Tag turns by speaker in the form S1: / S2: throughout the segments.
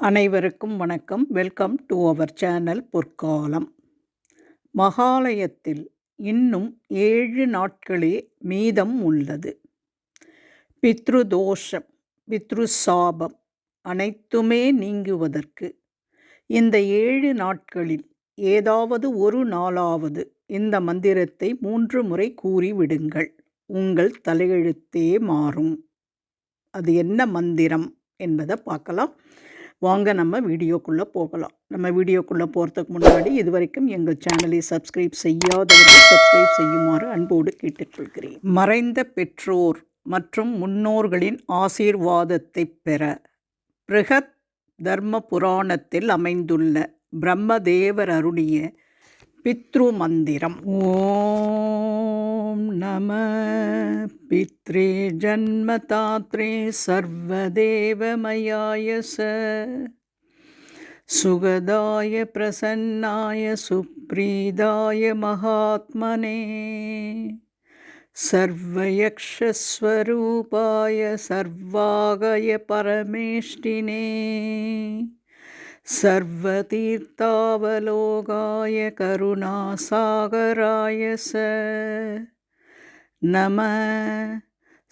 S1: அனைவருக்கும் வணக்கம். Welcome to our channel பொற்காலம். மகாலயத்தில் இன்னும் 7 நாட்களே மீதம் உள்ளது. பித்ருதோஷம், பித்ருசாபம் அனைத்துமே நீங்குவதற்கு இந்த 7 நாட்களில் ஏதாவது ஒரு நாளாவது இந்த மந்திரத்தை 3 முறை கூறிவிடுங்கள். உங்கள் தலையெழுத்தே மாறும். அது என்ன மந்திரம் என்பதை பார்க்கலாம். வாங்க நம்ம வீடியோக்குள்ளே போகலாம். நம்ம வீடியோக்குள்ளே போகிறதுக்கு முன்னாடி இதுவரைக்கும் எங்கள் சேனலை சப்ஸ்கிரைப் செய்யாதவர்கள் சப்ஸ்கிரைப் செய்யுமாறு அன்போடு கேட்டுக்கொள்கிறேன். மறைந்த பெற்றோர் மற்றும் முன்னோர்களின் ஆசீர்வாதத்தை பெற பிருகத் தர்ம புராணத்தில் அமைந்துள்ள பிரம்மதேவர் அருளிய பித்ரு மந்திரம். ஓம் நம பித்ரே ஜன்மதாத்ரே சர்வதேவமயாய ச சுகதாய பிரசன்னாய சுப்ரீதாய மகாத்மனே சர்வயக்ஷஸ்வரூபாய சர்வாகய பரமேஷ்டினே சர்வதீர்த்தாவலோகாய கருணாசாகராய ச நம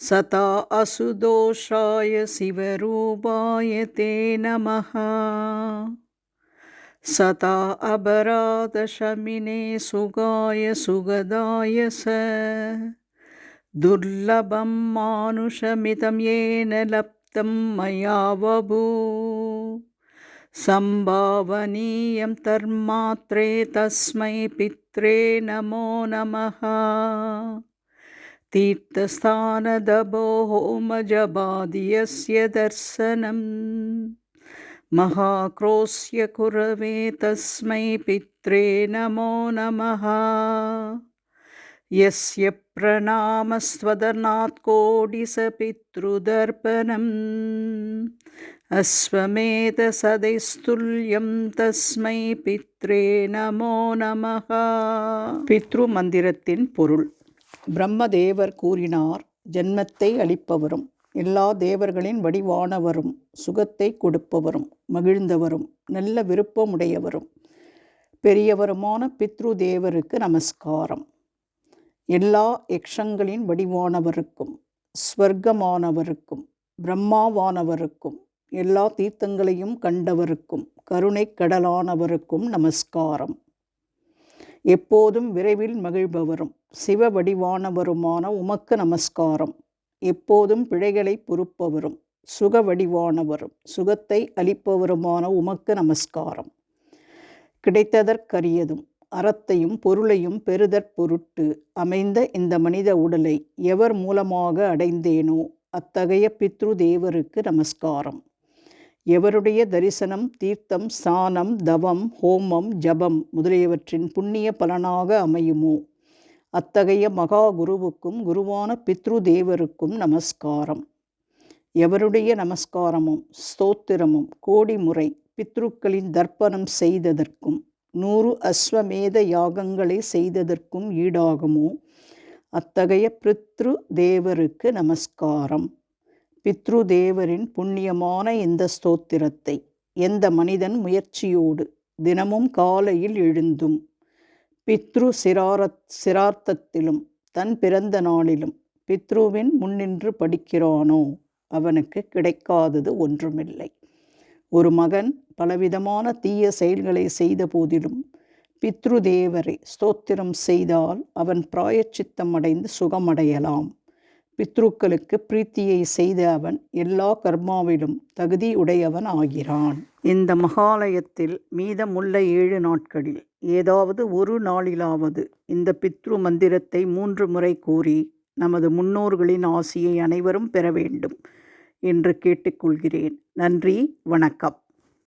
S1: சதா அசுதோஷாய சிவரூபாய தே நமஹ சதா அபராதசமினே சுகாய சுகதாய ச துர்லபம் மானுஷமிதம் ஏன லப்தம் மயா வபூ சம்பாவனீயம் தர்மாத்ரே தஸ்மை பித்ரே நமோ நமஹ தீர்த்தஸ்தானதபோ ஹோமஜபாதியஸ்ய தர்சனம் மகாக்ரோஸ்ய குரவே தஸ்மை பித்ரே நமோ நமஹ யஸ்ய பிரணாமஸ்வதனாத் கோடிச பித்ருதர்ப்பணம் அஸ்வமேத சதைஸ்துல்யம் தஸ்மை பித்ரே நமோ நமஹ. பித்ரு மந்திரத்தின் பொருள். பிரம்மதேவர் கூறினார், ஜன்மத்தை அளிப்பவரும் எல்லா தேவர்களின் வடிவானவரும் சுகத்தை கொடுப்பவரும் மகிழ்ந்தவரும் நல்ல விருப்பமுடையவரும் பெரியவருமான பித்ரு தேவருக்கு நமஸ்காரம். எல்லா யக்ஷங்களின் வடிவானவருக்கும் ஸ்வர்க்கமானவருக்கும் பிரம்மாவானவருக்கும் எல்லா தீர்த்தங்களையும் கண்டவருக்கும் கருணை கடலானவருக்கும் நமஸ்காரம். எப்போதும் விரைவில் மகிழ்பவரும் சிவ வடிவானவருமான உமக்கு நமஸ்காரம். எப்போதும் பிழைகளை பொறுப்பவரும் சுக வடிவானவரும் சுகத்தை அளிப்பவருமான உமக்கு நமஸ்காரம். கிடைத்ததற்கரியதும் அறத்தையும் பொருளையும் பெறுதற் பொருட்டு அமைந்த இந்த மனித உடலை எவர் மூலமாக அடைந்தேனோ அத்தகைய பித்ரு தேவருக்கு நமஸ்காரம். எவருடைய தரிசனம் தீர்த்தம் ஸ்நானம் தவம் ஹோமம் ஜபம் முதலியவற்றின் புண்ணிய பலனாக அமையுமோ அத்தகைய மகா குருவுக்கும் குருவான பித்ரு தேவருக்கும் நமஸ்காரம். எவருடைய நமஸ்காரமும் ஸ்தோத்திரமும் கோடி முறை பித்ருக்களின் தர்ப்பணம் செய்ததற்கும் 100 அஸ்வமேத யாகங்களை செய்ததற்கும் ஈடாகுமோ அத்தகைய பித்ரு தேவருக்கு நமஸ்காரம். பித்ரு தேவரின் புண்ணியமான இந்த ஸ்தோத்திரத்தை எந்த மனிதன் முயற்சியோடு தினமும் காலையில் எழுந்தும் பித்ரு சிரார்த்தத்திலும் தன் பிறந்த நாளிலும் பித்ருவின் முன்னின்று படிக்கிறானோ அவனுக்கு கிடைக்காதது ஒன்றுமில்லை. ஒரு மகன் பலவிதமான தீய செயல்களை செய்த போதிலும் பித்ரு தேவரை ஸ்தோத்திரம் செய்தால் அவன் பிராயச்சித்தம் அடைந்து சுகமடையலாம். பித்ருக்களுக்கு பிரீத்தியை செய்த அவன் எல்லா கர்மாவிலும் தகுதியுடையவன் ஆகிறான். இந்த மகாலயத்தில் மீதமுள்ள 7 நாட்களில் ஏதாவது ஒரு நாளிலாவது இந்த பித்ரு மந்திரத்தை 3 முறை கூறி நமது முன்னோர்களின் ஆசியை அனைவரும் பெற வேண்டும் என்று கேட்டுக்கொள்கிறேன். நன்றி, வணக்கம்.